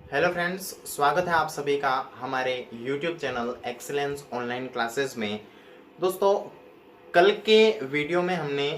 Hello friends, स्वागत है आप सभी का हमारे YouTube channel excellence online classes में। दोस्तों, कल के वीडियो में हमने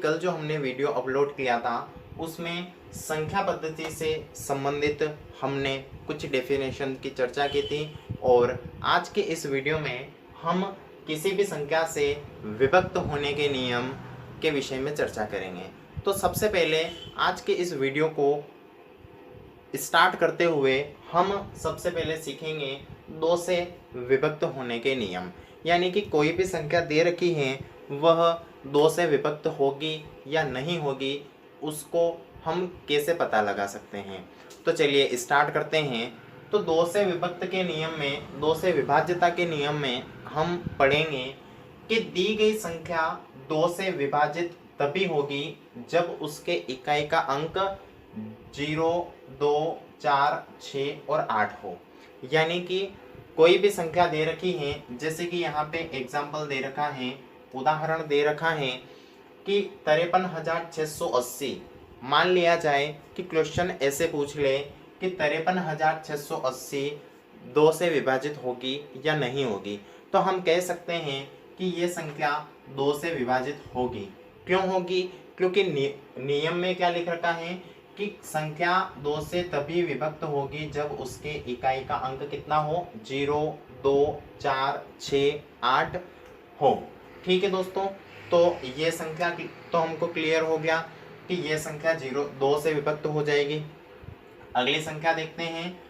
कल जो हमने वीडियो अपलोड किया था उसमें संख्या पद्धति से संबंधित हमने कुछ डेफिनेशन की चर्चा की थी। और आज के इस वीडियो में हम किसी भी संख्या से विभक्त होने के नियम के विषय में चर्चा करेंगे। तो सबसे पहले आज के इस वीडियो को स्टार्ट करते हुए हम सबसे पहले सीखेंगे दो से विभक्त होने के नियम। यानी कि कोई भी संख्या दे रखी है वह दो से विभक्त होगी या नहीं होगी, उसको हम कैसे पता लगा सकते हैं। तो चलिए स्टार्ट करते हैं। तो दो से विभक्त के नियम में, दो से विभाज्यता के नियम में हम पढ़ेंगे कि दी गई संख्या दो से विभाजित तभी होगी जब उसके इकाई का अंक 0, 2, 4, 6 और 8 हो। यानी कि कोई भी संख्या दे रखी है, जैसे कि यहाँ पे एग्जाम्पल दे रखा है, उदाहरण दे रखा है कि 53,680। मान लिया जाए कि क्वेश्चन ऐसे पूछ ले कि 53,680 दो से विभाजित होगी या नहीं होगी, तो हम कह सकते हैं कि ये संख्या दो से विभाजित होगी। क्यों होगी? क्योंकि नियम में क्या लिख रखा है कि संख्या दो से तभी विभक्त होगी जब उसके इकाई का अंक कितना हो, 0, 2, 4, 6, 8 हो। ठीक है दोस्तों, तो ये संख्या तो हमको क्लियर हो गया कि ये संख्या 2 से विभक्त हो जाएगी। अगली संख्या देखते हैं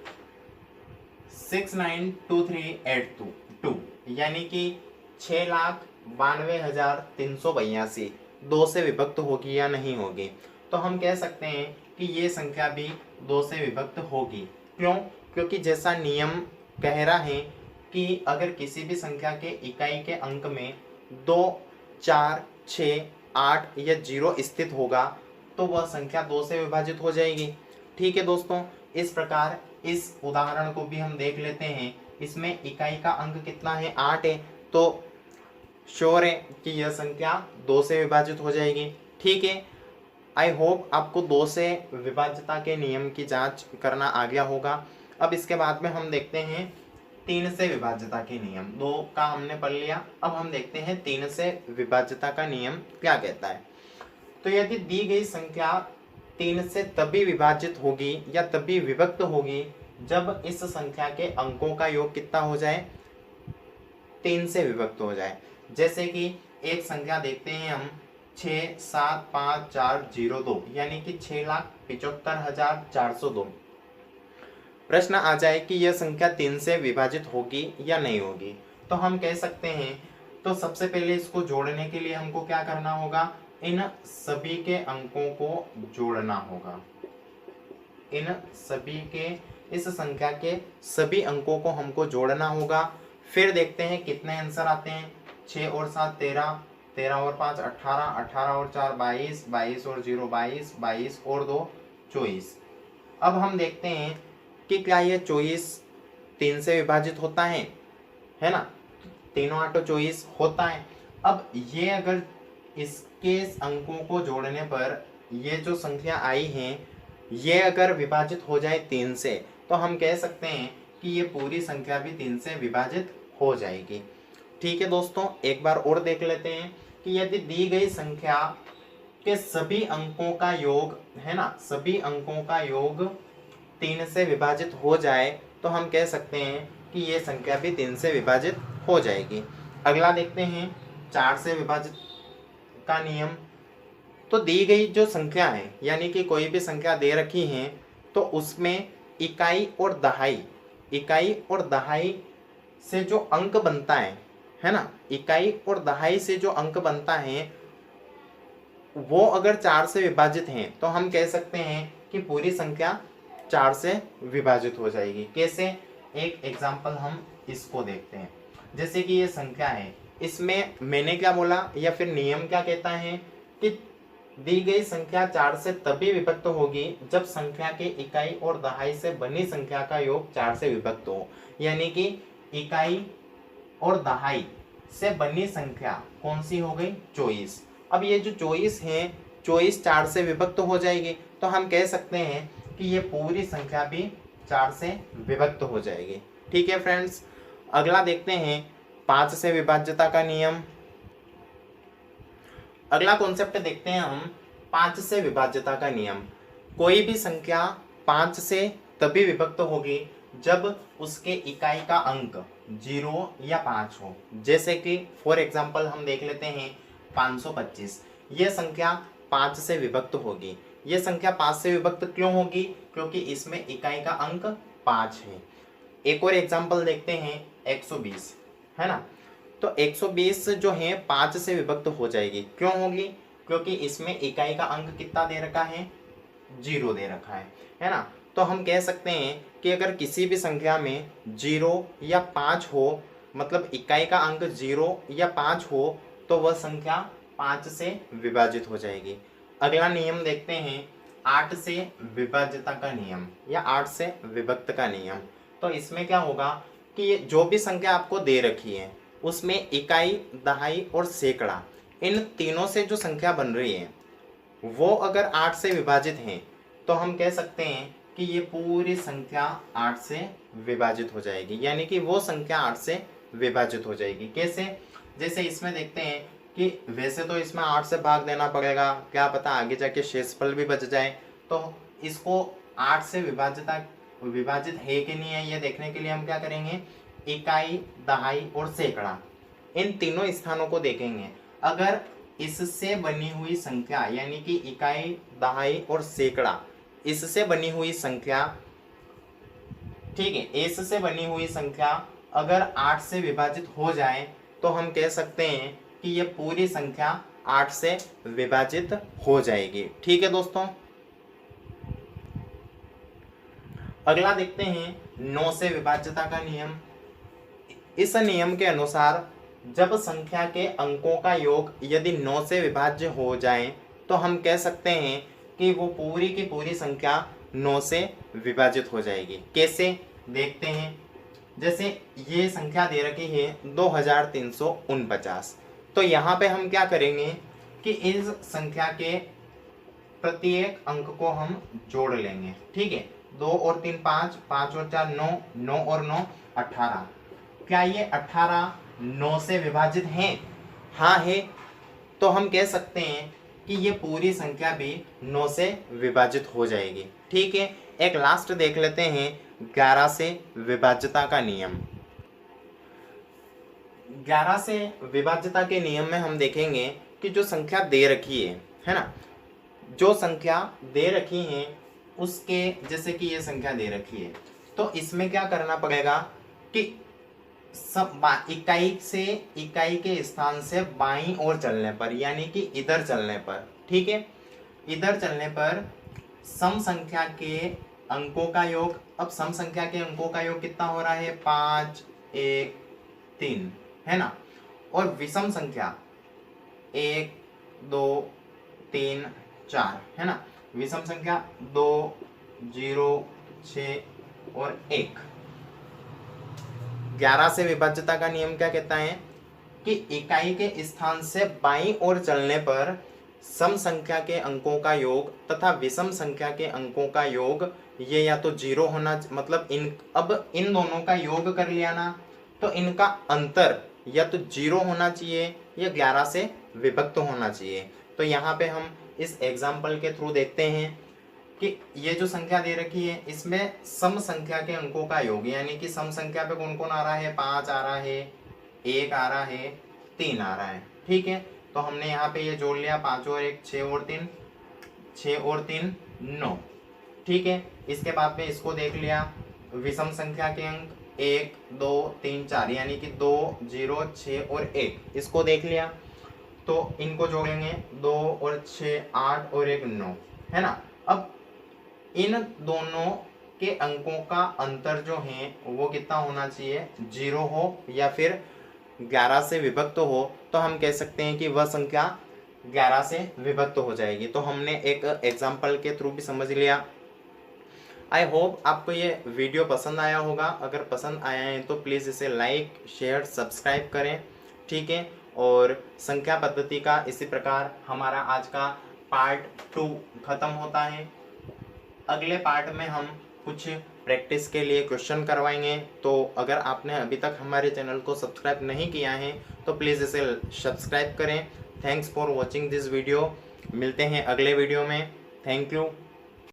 692382, यानी कि 6,92,382 दो से विभक्त होगी या नहीं होगी। तो हम कह सकते हैं कि ये संख्या भी दो से विभक्त होगी। क्यों? क्योंकि जैसा नियम कह रहा है कि अगर किसी भी संख्या के इकाई के अंक में 2, 4, 6, 8 या 0 स्थित होगा तो वह संख्या दो से विभाजित हो जाएगी। ठीक है दोस्तों, इस प्रकार इस उदाहरण को भी हम देख लेते हैं। इसमें इकाई का अंक कितना है, 8 है, तो श्योर है कि यह संख्या दो से विभाजित हो जाएगी। ठीक है, आई होप आपको दो से विभाज्यता के नियम की जांच करना आ गया होगा। अब इसके बाद में हम देखते हैं तीन से विभाज्यता के नियम। दो का हमने पढ़ लिया, अब हम देखते हैं तीन से विभाज्यता का नियम क्या कहता है। तो यदि दी गई संख्या तीन से तभी विभाजित होगी या तभी विभक्त होगी जब इस संख्या के अंकों का योग कितना हो जाए, 3 से विभक्त हो जाए। जैसे कि एक संख्या देखते हैं हम 6,7,5,4,0,2, यानी कि 6,75,402। प्रश्न आ जाए कि यह संख्या 3 से विभाजित होगी या नहीं होगी, तो हम कह सकते हैं, तो सबसे पहले इसको जोड़ने के लिए हमको क्या करना होगा, इन सभी के अंकों को जोड़ना होगा। इन सभी के, इस संख्या के सभी अंकों को हमको जोड़ना होगा। फिर देखते हैं कितने आंसर आते हैं। 6 और 7 13, 13 और 5 18, 18 और 4 22, 22 और 0 22, 22 और 2 24। अब हम देखते हैं कि क्या ये 24 3 से विभाजित होता है ना? तीनों आठों 24 होता है। अब ये अगर इसके अंकों को जोड़ने पर ये जो संख्या आई है ये अगर विभाजित हो जाए 3 से, तो हम कह सकते हैं कि ये पूरी संख्या भी 3 से विभाजित हो जाएगी। ठीक है दोस्तों, एक बार और देख लेते हैं कि यदि दी गई संख्या के सभी अंकों का योग है ना, सभी अंकों का योग 3 से विभाजित हो जाए तो हम कह सकते हैं कि ये संख्या भी 3 से विभाजित हो जाएगी। अगला देखते हैं 4 से विभाजित का नियम। तो दी गई जो संख्या है, यानी कि कोई भी संख्या दे रखी है, तो उसमें इकाई और दहाई से जो अंक बनता है ना, इकाई और दहाई से जो अंक बनता है वो अगर 4 से विभाजित है तो हम कह सकते हैं कि पूरी संख्या 4 से विभाजित हो जाएगी। कैसे? एक एग्जाम्पल हम इसको देखते हैं। जैसे कि ये संख्या है, इसमें मैंने क्या बोला या फिर नियम क्या कहता है कि दी गई संख्या 4 से तभी विभक्त होगी जब संख्या के इकाई और दहाई से बनी संख्या का योग 4 से विभक्त हो। यानी कि इकाई और दहाई से बनी संख्या कौन सी हो गई? 24। अब ये जो 24 है, 24 4 से विभक्त हो जाएगी, तो हम कह सकते हैं कि ये पूरी संख्या भी 4 से विभक्त हो जाएगी। ठीक है फ्रेंड्स, अगला देखते हैं 5 से विभाज्यता का नियम। अगला कॉन्सेप्ट देखते हैं हम 5 से विभाज्यता का नियम। कोई भी संख्या 5 से तभी विभक्त होगी जब उसके इकाई का अंक 0 या 5 हो। जैसे कि फॉर एग्जांपल हम देख लेते हैं 525, यह संख्या 5 से विभक्त होगी। यह संख्या 5 से विभक्त क्यों होगी? क्योंकि इसमें इकाई का अंक 5 है। एक और एग्जांपल देखते हैं 120, है ना। तो 120 जो है 5 से विभक्त हो जाएगी। क्यों होगी? क्योंकि इसमें इकाई का अंक कितना दे रखा है? 0 दे रखा है ना। तो हम कह सकते हैं कि अगर किसी भी संख्या में 0 या 5 हो, मतलब इकाई का अंक 0 या 5 हो, तो वह संख्या 5 से विभाजित हो जाएगी। अगला नियम देखते हैं 8 से विभाज्यता का नियम या 8 से विभक्त का नियम। तो इसमें क्या होगा कि ये जो भी संख्या आपको दे रखी है उसमें इकाई, दहाई और सैकड़ा, इन तीनों से जो संख्या बन रही है वो अगर 8 से विभाजित है तो हम कह सकते हैं कि ये पूरी संख्या 8 से विभाजित हो जाएगी, यानी कि वो संख्या 8 से विभाजित हो जाएगी। कैसे? जैसे इसमें देखते हैं कि वैसे तो इसमें 8 से भाग देना पड़ेगा, क्या पता आगे जाके शेषफल भी बच जाए। तो इसको 8 से विभाजित है कि नहीं है ये देखने के लिए हम क्या करेंगे, इकाई, दहाई और सैकड़ा, इन तीनों स्थानों को देखेंगे। अगर इससे बनी हुई संख्या यानी कि इकाई, दहाई और सैकड़ा, इससे बनी हुई संख्या, ठीक है, इससे बनी हुई संख्या अगर 8 से विभाजित हो जाए तो हम कह सकते हैं कि ये पूरी संख्या 8 से विभाजित हो जाएगी। ठीक है दोस्तों, अगला देखते हैं 9 से विभाज्यता का नियम। इस नियम के अनुसार जब संख्या के अंकों का योग यदि 9 से विभाज्य हो जाए तो हम कह सकते हैं कि वो पूरी की पूरी संख्या 9 से विभाजित हो जाएगी। कैसे? देखते हैं। जैसे ये संख्या दे रखी है 2349, तो यहाँ पे हम क्या करेंगे कि इस संख्या के प्रत्येक अंक को हम जोड़ लेंगे। ठीक है, 2 और 3 5, 5 और 4 9, 9 और 9 18। क्या ये 18 9 से विभाजित हैं? हाँ है। तो हम कह सकते हैं कि ये पूरी संख्या भी 9 से विभाजित हो जाएगी। ठीक है, एक लास्ट देख लेते हैं 11 से विभाज्यता का नियम। 11 से विभाज्यता के नियम में हम देखेंगे कि जो संख्या दे रखी है ना, जो संख्या दे रखी है उसके, जैसे कि ये संख्या दे रखी है, तो इसमें क्या करना पड़ेगा कि सब इकाई से, इकाई के स्थान से बाईं ओर चलने पर, यानी कि इधर चलने पर, ठीक है, इधर चलने पर सम संख्या के अंकों का योग, अब सम संख्या के अंकों का योग कितना हो रहा है? 5 1 3, है ना। और विषम संख्या 1 2 3 4, है ना। विषम संख्या 2 0 6 और 1। 11 से विभाज्यता का नियम क्या कहता है कि इकाई के स्थान से बाईं ओर चलने पर सम संख्या के अंकों का योग तथा विषम संख्या के अंकों का योग ये या तो 0 होना, मतलब अब इन दोनों का योग कर लिया ना, तो इनका अंतर या तो 0 होना चाहिए या 11 से विभक्त होना चाहिए। तो यहाँ पे हम इस एग्जाम्पल के थ्रू देखते हैं कि ये जो संख्या दे रखी है इसमें सम संख्या के अंकों का योग, यानी कि सम संख्या पे कौन कौन आ रहा है? 5 आ रहा है, 1 आ रहा है, 3 आ रहा है। ठीक है, तो हमने यहाँ पे ये जोड़ लिया, 5 और 1 6 और 3, 6 और 3 9। ठीक है, इसके बाद में इसको देख लिया, विषम संख्या के अंक 1 2 3 4, यानी कि 2 0 6 और 1, इसको देख लिया। तो इनको जोड़ेंगे, 2 और 6 8 और 1 9, है ना। अब इन दोनों के अंकों का अंतर जो है वो कितना होना चाहिए? 0 हो या फिर 11 से विभक्त हो, तो हम कह सकते हैं कि वह संख्या 11 से विभक्त हो जाएगी। तो हमने एक एग्जाम्पल के थ्रू भी समझ लिया। आई होप आपको ये वीडियो पसंद आया होगा। अगर पसंद आया है तो प्लीज़ इसे लाइक शेयर सब्सक्राइब करें। ठीक है, और संख्या पद्धति का इसी प्रकार हमारा आज का पार्ट 2 खत्म होता है। अगले पार्ट में हम कुछ प्रैक्टिस के लिए क्वेश्चन करवाएंगे। तो अगर आपने अभी तक हमारे चैनल को सब्सक्राइब नहीं किया है तो प्लीज़ इसे सब्सक्राइब करें। Thanks for watching this video. मिलते हैं अगले वीडियो में। Thank you.